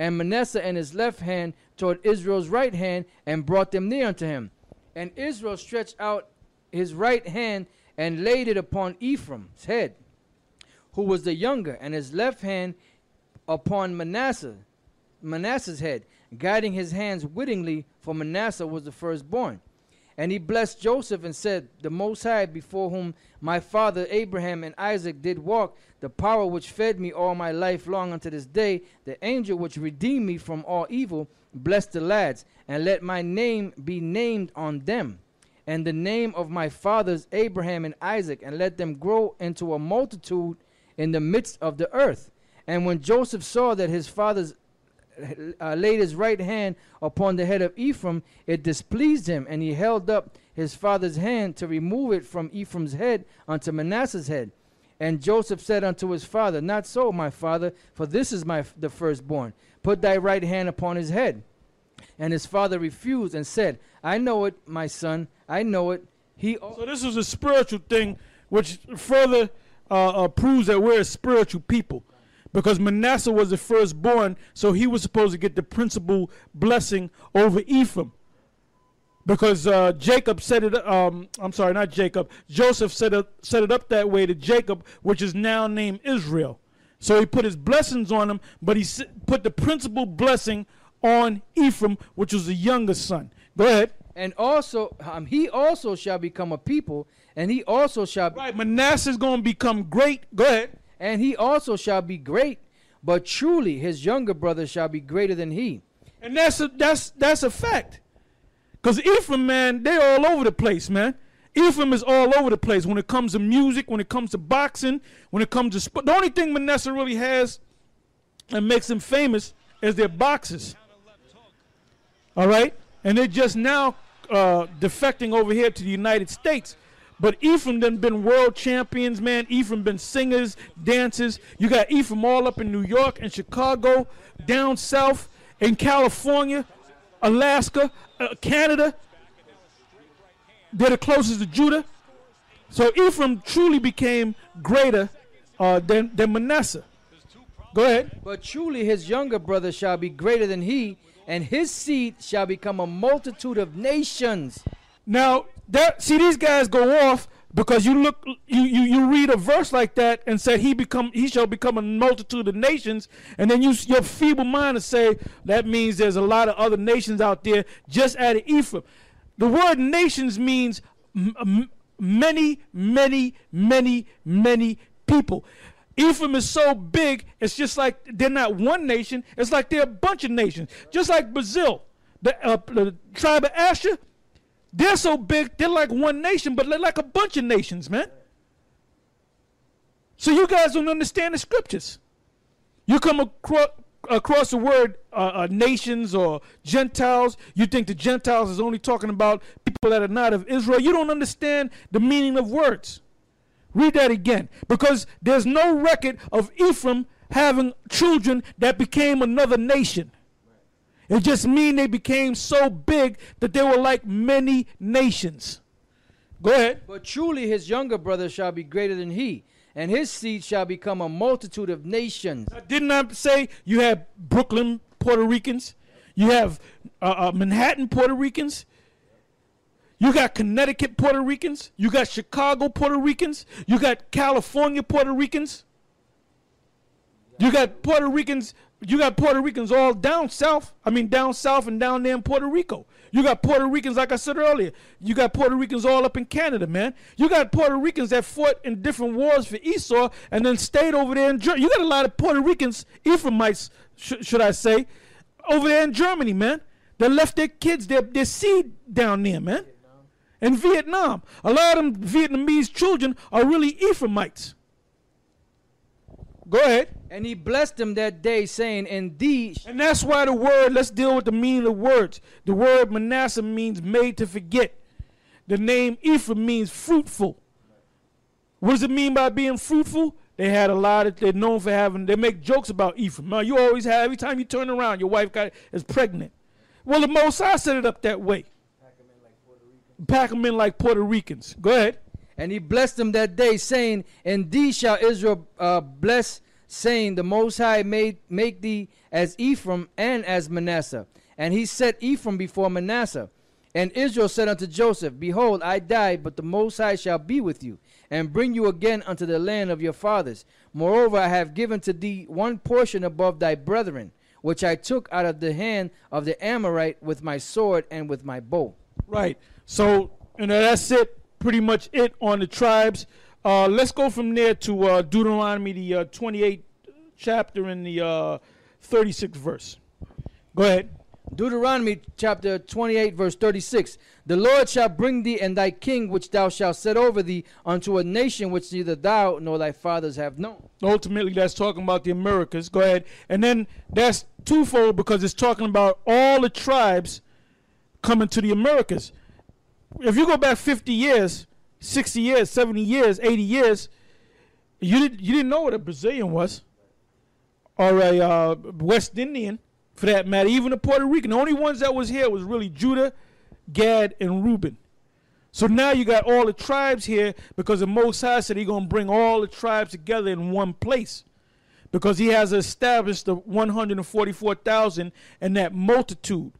and Manasseh and his left hand toward Israel's right hand, and brought them near unto him. And Israel stretched out his right hand and laid it upon Ephraim's head, who was the younger, and his left hand upon Manasseh's head, guiding his hands wittingly, for Manasseh was the firstborn. And he blessed Joseph and said, the Most High, before whom my father Abraham and Isaac did walk, the power which fed me all my life long unto this day, the angel which redeemed me from all evil, bless the lads, and let my name be named on them, and the name of my fathers Abraham and Isaac, and let them grow into a multitude in the midst of the earth. And when Joseph saw that his fathers laid his right hand upon the head of Ephraim, it displeased him, and he held up his father's hand to remove it from Ephraim's head unto Manasseh's head. And Joseph said unto his father, Not so, my father, for this is the firstborn. Put thy right hand upon his head. And his father refused and said, I know it, my son, I know it. So this is a spiritual thing, which further proves that we're a spiritual people. Because Manasseh was the firstborn, so he was supposed to get the principal blessing over Ephraim. Because Jacob set it not Jacob. Joseph set it up that way to Jacob, which is now named Israel. So he put his blessings on him, but he put the principal blessing on Ephraim, which was the younger son. Go ahead. And also, he also shall become a people, and he also shall... Right, Manasseh is going to become great. Go ahead. And he also shall be great, but truly his younger brother shall be greater than he. And that's a fact. Because Ephraim, man, they're all over the place, man. Ephraim is all over the place when it comes to music, when it comes to boxing, when it comes to sport. The only thing Manasseh really has and makes them famous is their boxes. All right? And they're just now defecting over here to the United States. But Ephraim done been world champions, man. Ephraim been singers, dancers. You got Ephraim all up in New York and Chicago, down south in California, Alaska, Canada. They're the closest to Judah. So Ephraim truly became greater than Manasseh. Go ahead. But truly his younger brother shall be greater than he, and his seed shall become a multitude of nations. Now, see, these guys go off because you read a verse like that and say he shall become a multitude of nations, and then your feeble mind to say that means there's a lot of other nations out there just out of Ephraim. The word nations means many, many, many, many people. Ephraim is so big, it's just like they're not one nation. It's like they're a bunch of nations. Just like Brazil, the tribe of Asher, they're so big, they're like one nation, but they're like a bunch of nations, man. So you guys don't understand the scriptures. You come across the word nations or Gentiles, you think the Gentiles is only talking about people that are not of Israel. You don't understand the meaning of words. Read that again. Because there's no record of Ephraim having children that became another nation. It just means they became so big that they were like many nations. Go ahead. But truly his younger brother shall be greater than he, and his seed shall become a multitude of nations. Didn't I say you have Brooklyn Puerto Ricans? You have Manhattan Puerto Ricans? You got Connecticut Puerto Ricans? You got Chicago Puerto Ricans? You got California Puerto Ricans? You got Puerto Ricans all down south. I mean down south and down there in Puerto Rico. You got Puerto Ricans, like I said earlier. You got Puerto Ricans all up in Canada, man. You got Puerto Ricans that fought in different wars for Esau and then stayed over there in Germany. You got a lot of Puerto Ricans, Ephraimites, should I say, over there in Germany, man. They left their kids, their seed down there, man. In Vietnam. A lot of them Vietnamese children are really Ephraimites. Go ahead. And he blessed them that day, saying, indeed. And that's why the word, let's deal with the meaning of words. The word Manasseh means made to forget. The name Ephraim means fruitful. What does it mean by being fruitful? They had a lot of, they're known for having, they make jokes about Ephraim. Now, you always have, every time you turn around, your wife is pregnant. Well, the Most High set it up that way. Pack them in like Puerto Ricans. Go ahead. And he blessed them that day, saying, indeed shall Israel bless saying, the Most High make thee as Ephraim and as Manasseh. And he set Ephraim before Manasseh. And Israel said unto Joseph, Behold, I die, but the Most High shall be with you, and bring you again unto the land of your fathers. Moreover, I have given to thee one portion above thy brethren, which I took out of the hand of the Amorite with my sword and with my bow. Right. So, that's it. Pretty much it on the tribes. Let's go from there to Deuteronomy, the 28th chapter and the 36th verse. Go ahead. Deuteronomy chapter 28 verse 36. The Lord shall bring thee and thy king which thou shalt set over thee unto a nation which neither thou nor thy fathers have known. Ultimately, that's talking about the Americas. Go ahead. And then that's twofold because it's talking about all the tribes coming to the Americas. If you go back 50 years, 60 years, 70 years, 80 years, you didn't know what a Brazilian was or a West Indian, for that matter, even a Puerto Rican. The only ones that was here was really Judah, Gad, and Reuben. So now you got all the tribes here because the Most High said he's going to bring all the tribes together in one place because he has established the 144,000 and that multitude,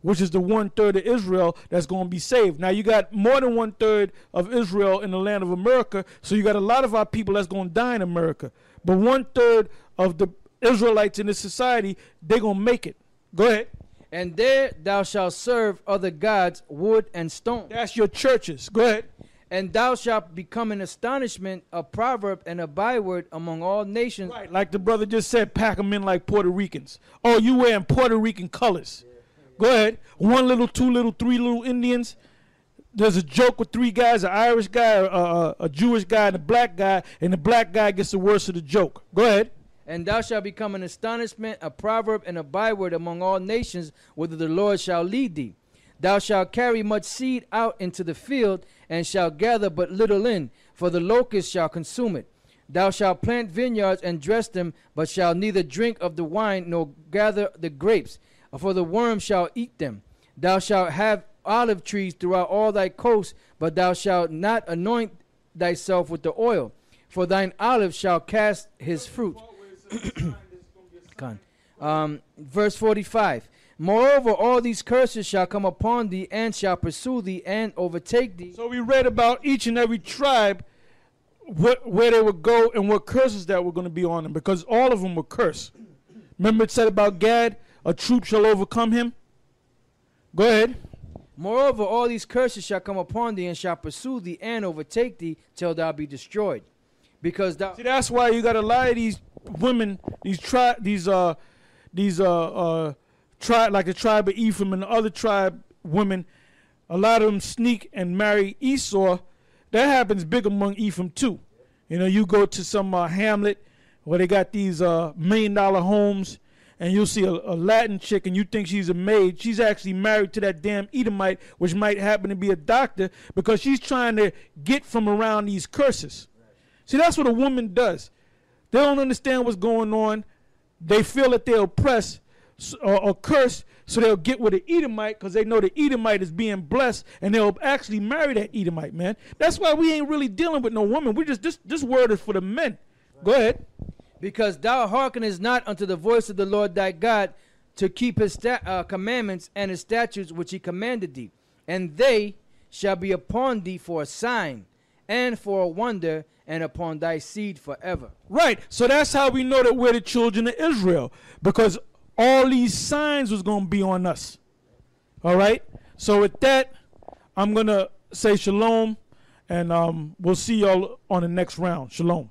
which is the 1/3 of Israel that's going to be saved. Now you got more than 1/3 of Israel in the land of America, so you got a lot of our people that's going to die in America. But 1/3 of the Israelites in this society, they're going to make it. Go ahead. And there thou shalt serve other gods, wood and stone. That's your churches. Go ahead. And thou shalt become an astonishment, a proverb, and a byword among all nations. Right, like the brother just said, pack them in like Puerto Ricans. Oh, you wearing Puerto Rican colors. Go ahead. 1 little, 2 little, 3 little Indians. There's a joke with 3 guys, an Irish guy, a Jewish guy, and a black guy, and the black guy gets the worst of the joke. Go ahead. And thou shalt become an astonishment, a proverb, and a byword among all nations, whither the Lord shall lead thee. Thou shalt carry much seed out into the field, and shalt gather but little in, for the locust shall consume it. Thou shalt plant vineyards and dress them, but shalt neither drink of the wine nor gather the grapes, for the worm shall eat them. Thou shalt have olive trees throughout all thy coasts, but thou shalt not anoint thyself with the oil, for thine olive shall cast his fruit. Verse 45. Moreover, all these curses shall come upon thee, and shall pursue thee, and overtake thee. So we read about each and every tribe, where they would go and what curses that were going to be on them, because all of them were cursed. Remember it said about Gad, a troop shall overcome him? Go ahead. Moreover, all these curses shall come upon thee, and shall pursue thee, and overtake thee, till thou be destroyed. Because thou... See, that's why you got a lot of these women, like the tribe of Ephraim and the other tribe women, a lot of them sneak and marry Esau. That happens big among Ephraim too. You know, you go to some hamlet where they got these $1 million homes, and you'll see a Latin chick and you think she's a maid. She's actually married to that damn Edomite, which might happen to be a doctor, because she's trying to get from around these curses. See, that's what a woman does. They don't understand what's going on. They feel that they're oppressed or cursed, so they'll get with an Edomite because they know the Edomite is being blessed, and they'll actually marry that Edomite, man. That's why we ain't really dealing with no woman. We just this word is for the men. Go ahead. Because thou hearkenest not unto the voice of the Lord thy God, to keep his commandments and his statutes which he commanded thee. And they shall be upon thee for a sign and for a wonder, and upon thy seed forever. Right. So that's how we know that we're the children of Israel, because all these signs was going to be on us. All right. So with that, I'm going to say shalom, and we'll see y'all on the next round. Shalom.